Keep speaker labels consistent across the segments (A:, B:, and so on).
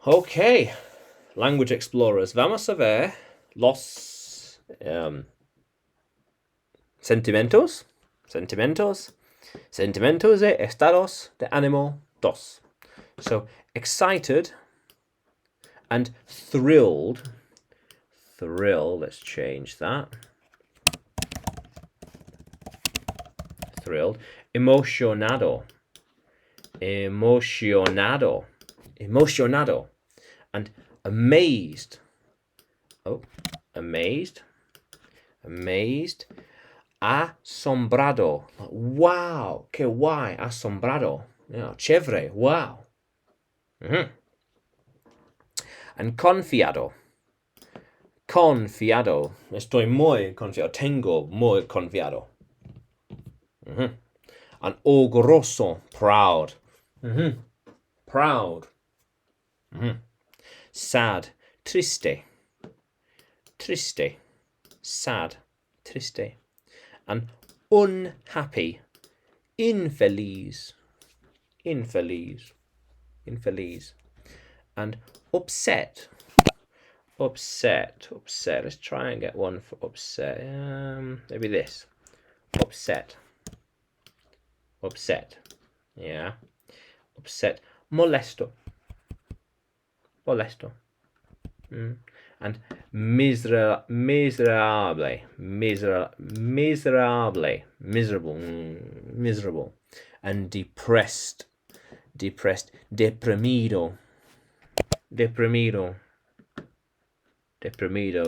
A: Okay, language explorers, vamos a ver los sentimientos de estados de ánimo dos. So, excited and thrilled. Let's change that. Thrilled. Emocionado. And amazed. Amazed. Asombrado. Wow, que guay. Asombrado. Yeah, chévere. Wow. And confiado. Estoy muy confiado. Tengo muy confiado. And orgulloso. Proud. Proud. Sad. Triste. Sad. Triste. And unhappy. Infeliz. And upset. Let's try and get one for upset. Maybe this. Upset. Yeah. Upset. Molesto. And miserable. Miserable. And depressed. Deprimido.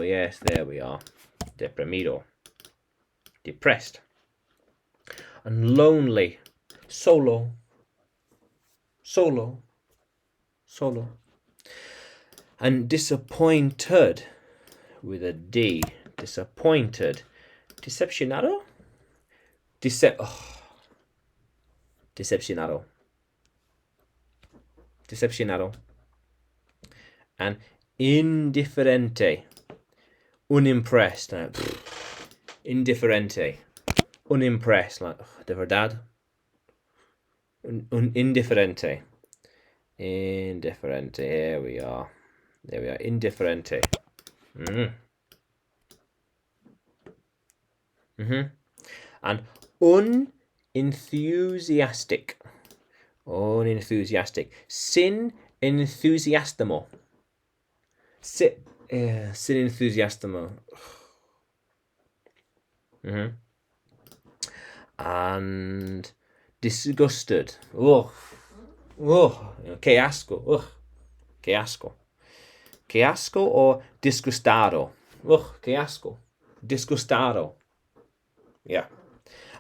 A: Yes, there we are. Deprimido. Depressed. And lonely. Solo. And disappointed with a D. Disappointed. Decepcionado. Decepcionado. And indiferente. Unimpressed. Indifferente. Unimpressed. Like, de verdad. Indifferente. Here we are. Indifferente. And unenthusiastic. Sin entusiasmo. Sin entusiasmo. And disgusted. Que asco. Que asco or disgustado. Que asco. Disgustado. Yeah.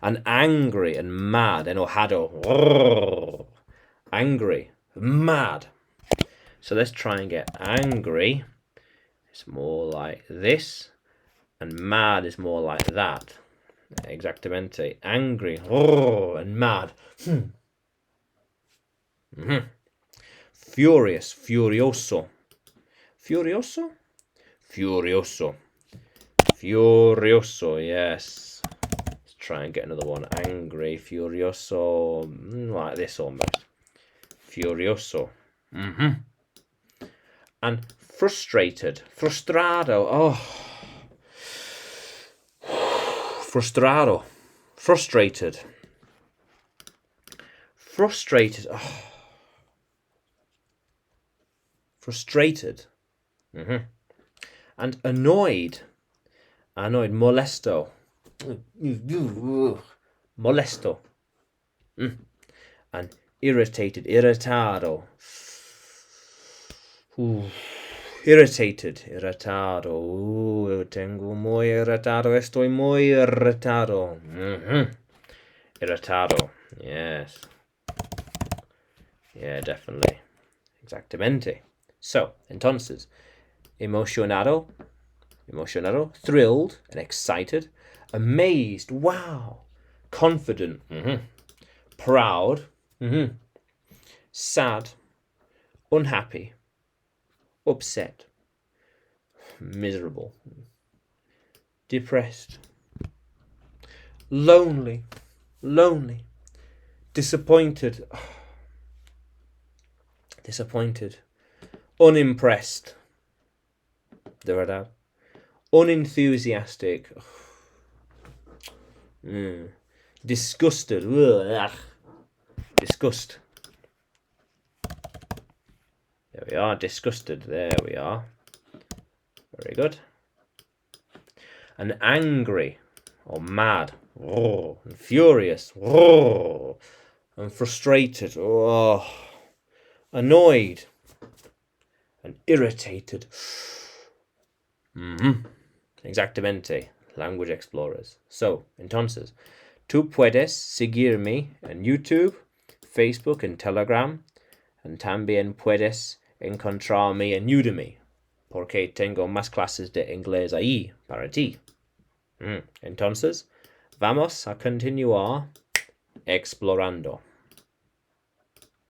A: And angry and mad. Enojado. Angry. Mad. So let's try and get angry. It's more like this. And mad is more like that. Exactamente. Angry. And mad. Furious. Furioso. Yes. Let's try and get another one. Angry. Furioso. Like this almost. Furioso. And frustrated. Frustrado. Frustrado. Frustrated. Frustrated. And annoyed. Molesto. And irritated. Irritado. Irritado. Tengo muy irritado. Estoy muy irritado. Irritado. Yes. Yeah, definitely. Exactamente. So, entonces, emocionado, thrilled and excited, amazed, wow, confident, proud, sad, unhappy, upset, miserable, depressed, lonely, disappointed, Unimpressed. De verdad. Unenthusiastic. Disgusted. Ugh. Disgust. There we are. Disgusted. There we are. Very good. And angry or mad. Oh, and furious. Oh, and frustrated. Oh, annoyed. And irritated. Exactamente. Language explorers. So, entonces, tú puedes seguirme en YouTube, Facebook and Telegram. And también puedes encontrarme en Udemy, porque tengo más clases de inglés ahí para ti. Entonces, vamos a continuar explorando.